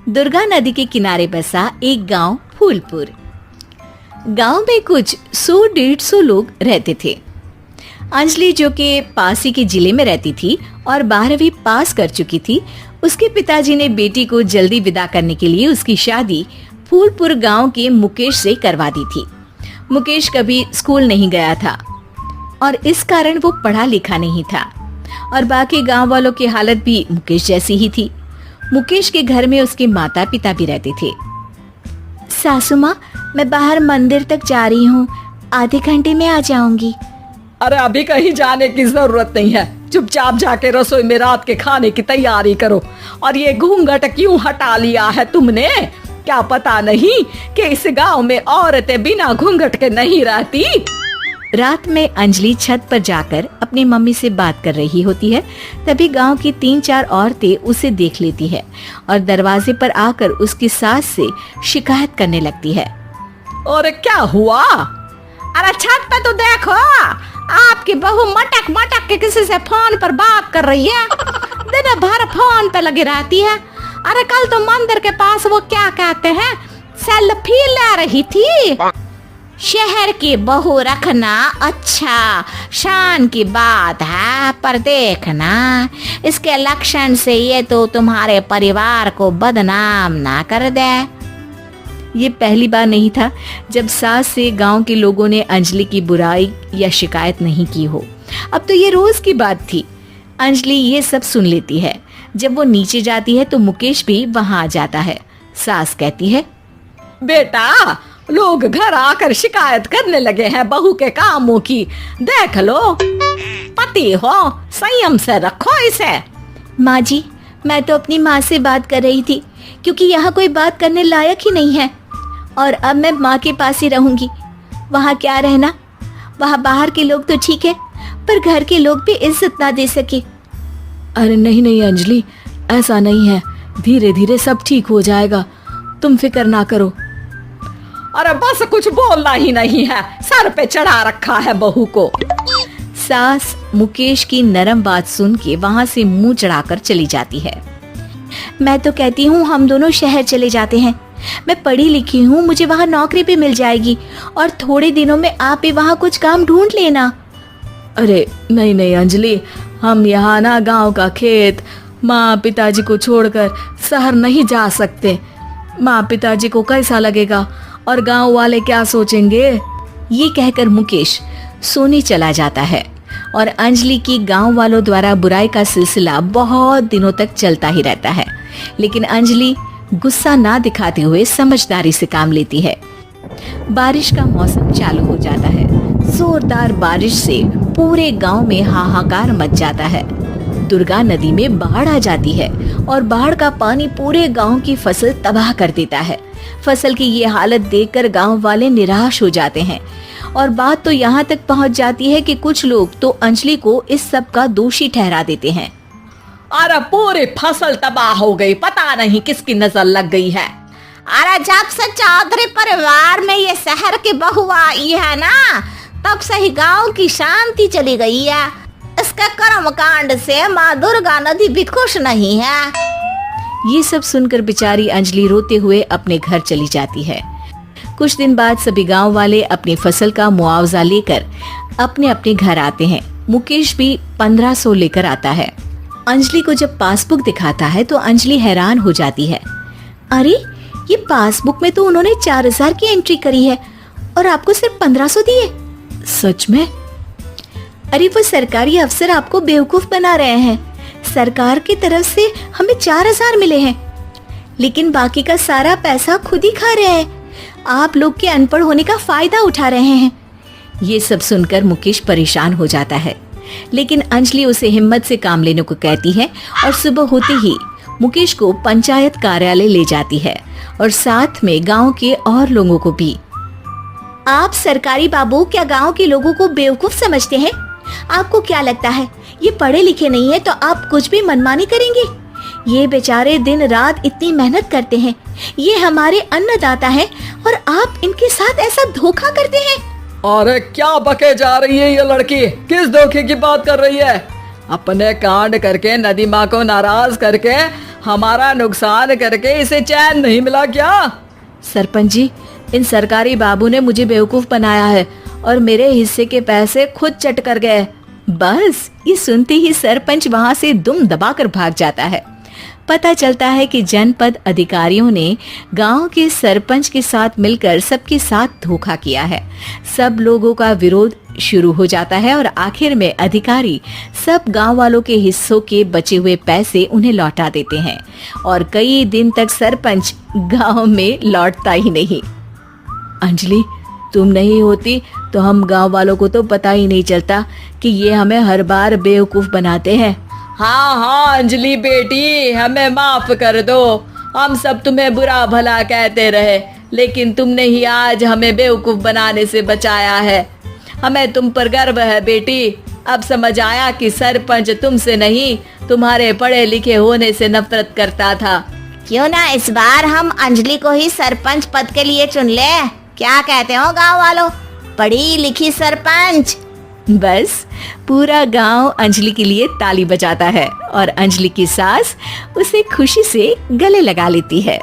दुर्गा नदी के किनारे बसा एक गांव फूलपुर। गांव में कुछ 100-150 लोग रहते थे। अंजलि, जो कि पास ही के जिले में रहती थी और 12वीं पास कर चुकी थी, उसके पिताजी ने बेटी को जल्दी विदा करने के लिए उसकी शादी फूलपुर गांव के मुकेश से करवा दी थी। मुकेश कभी स्कूल नहीं गया था और इस कारण वो पढ़ा लिखा नहीं था और बाकी गांव वालों की हालत भी मुकेश जैसी ही थी। मुकेश के घर में उसके माता पिता भी रहते थे। सासू माँ, मैं बाहर मंदिर तक जा रही हूँ, आधे घंटे में आ जाऊंगी। अरे अभी कहीं जाने की जरूरत नहीं है, चुपचाप जाके रसोई में रात के खाने की तैयारी करो। और ये घूंघट क्यों हटा लिया है तुमने? क्या पता नहीं कि इस गांव में औरतें बिना घूंघट के नहीं रहती? रात में अंजलि छत पर जाकर अपनी मम्मी से बात कर रही होती है। तभी गांव की 3-4 औरतें उसे देख लेती है और दरवाजे पर आकर उसकी सास से शिकायत करने लगती है। और क्या हुआ? अरे छत पे तो देखो, आपकी बहू मटक मटक के किसी से फोन पर बात कर रही है। दिन भर फोन पे लगी रहती है। अरे कल तो मंदिर के पास वो क्या कहते हैं, सेल्फी ले रही थी। शहर की बहू रखना अच्छा शान की बात है, पर देखना इसके लक्षण से ये तो तुम्हारे परिवार को बदनाम ना कर दे। ये पहली बार नहीं था जब सास से गांव के लोगों ने अंजलि की बुराई या शिकायत नहीं की हो। अब तो ये रोज की बात थी। अंजलि ये सब सुन लेती है। जब वो नीचे जाती है तो मुकेश भी वहां आ जाता है। सास कहती है, बेटा, लोग घर आकर शिकायत करने लगे हैं बहू के कामों की। देख लो, पति हो, संयम से रखो इसे। माँ जी, मैं तो अपनी माँ से बात कर रही थी, क्योंकि यहाँ कोई बात करने लायक ही नहीं है और अब मैं माँ के पास ही रहूंगी। वहाँ क्या रहना, वहाँ बाहर के लोग तो ठीक है, पर घर के लोग भी इज्जत ना दे सके। अरे नहीं नहीं अंजलि, ऐसा नहीं है, धीरे धीरे सब ठीक हो जाएगा, तुम फिक्र ना करो। अरे बस कुछ बोलना ही नहीं है, सर पे चढ़ा रखा है बहू को। सास मुकेश की नरम बात सुन के वहाँ से मुंह चढ़ाकर चली जाती है। मैं तो कहती हूँ हम दोनों शहर चले जाते हैं। मैं पढ़ी लिखी हूँ, मुझे वहाँ नौकरी भी मिल जाएगी और थोड़े दिनों में आप भी वहाँ कुछ काम ढूंढ लेना। अरे नहीं नहीं अंजलि, हम यहाँ ना गांव का खेत, माँ पिताजी को छोड़कर शहर नहीं जा सकते। माँ पिताजी को कैसा लगेगा और गांव वाले क्या सोचेंगे? ये कहकर मुकेश सोने चला जाता है और अंजलि की गांव वालों द्वारा बुराई का सिलसिला बहुत दिनों तक चलता ही रहता है। लेकिन अंजलि गुस्सा ना दिखाते हुए समझदारी से काम लेती है। बारिश का मौसम चालू हो जाता है। जोरदार बारिश से पूरे गांव में हाहाकार मच जाता है। दुर्गा नदी में बाढ़ आ जाती है और बाढ़ का पानी पूरे गांव की फसल तबाह कर देता है। फसल की ये हालत देखकर गांव वाले निराश हो जाते हैं और बात तो यहाँ तक पहुँच जाती है कि कुछ लोग तो अंजलि को इस सब का दोषी ठहरा देते हैं। अरे पूरी फसल तबाह हो गई, पता नहीं किसकी नजर लग गई है। अरे जब से चौधरी परिवार में ये शहर की बहू आई है ना, तब से ही गांव की शांति चली गई है। इसके कर्म कांड से माँ दुर्गा नदी भी खुश नहीं है। ये सब सुनकर बेचारी अंजलि रोते हुए अपने घर चली जाती है। कुछ दिन बाद सभी गांव वाले अपनी फसल का मुआवजा लेकर अपने अपने घर आते हैं। मुकेश भी 1500 लेकर आता है। अंजलि को जब पासबुक दिखाता है तो अंजलि हैरान हो जाती है। अरे, ये पासबुक में तो उन्होंने 4000 की एंट्री करी है और आपको सिर्फ 1500 दिए। सच में? अरे, वो सरकारी अफसर आपको बेवकूफ बना रहे हैं। सरकार की तरफ से हमें 4000 मिले हैं, लेकिन बाकी का सारा पैसा खुद ही खा रहे हैं। आप लोग के अनपढ़ होने का फायदा उठा रहे हैं। ये सब सुनकर मुकेश परेशान हो जाता है, लेकिन अंजलि उसे हिम्मत से काम लेने को कहती है और सुबह होते ही मुकेश को पंचायत कार्यालय ले जाती है और साथ में गांव के और लोगों को भी। आप सरकारी बाबू क्या गांव के लोगों को बेवकूफ समझते हैं? आपको क्या लगता है ये पढ़े लिखे नहीं है तो आप कुछ भी मनमानी करेंगे? ये बेचारे दिन रात इतनी मेहनत करते हैं, ये हमारे अन्नदाता हैं और आप इनके साथ ऐसा धोखा करते हैं। अरे क्या बके जा रही है ये लड़की, किस धोखे की बात कर रही है? अपने कांड करके नदी माँ को नाराज करके हमारा नुकसान करके इसे चैन नहीं मिला क्या? सरपंच जी, इन सरकारी बाबू ने मुझे बेवकूफ बनाया है और मेरे हिस्से के पैसे खुद चट कर गए। बस ये सुनते ही सरपंच वहां से दुम दबाकर भाग जाता है। पता चलता है कि जनपद अधिकारियों ने गांव के सरपंच के साथ मिलकर सबके साथ धोखा किया है। सब लोगों का विरोध शुरू हो जाता है और आखिर में अधिकारी सब गांव वालों के हिस्सों के बचे हुए पैसे उन्हें लौटा देते हैं और कई दिन तक सरपंच गांव में लौटता ही नहीं। अंजलि, तुम नहीं होती तो हम गांव वालों को तो पता ही नहीं चलता कि ये हमें हर बार बेवकूफ बनाते हैं। हाँ हाँ अंजलि बेटी, हमें माफ कर दो। हम सब तुम्हें बुरा भला कहते रहे, लेकिन तुमने ही आज हमें बेवकूफ बनाने से बचाया है। हमें तुम पर गर्व है बेटी। अब समझ आया कि सरपंच तुमसे नहीं, तुम्हारे पढ़े लिखे होने से नफरत करता था। क्यों ना इस बार हम अंजलि को ही सरपंच पद के लिए चुन ले? क्या कहते हो गांव वालों? पढ़ी लिखी सरपंच। बस पूरा गांव अंजलि के लिए ताली बजाता है और अंजलि की सास उसे खुशी से गले लगा लेती है।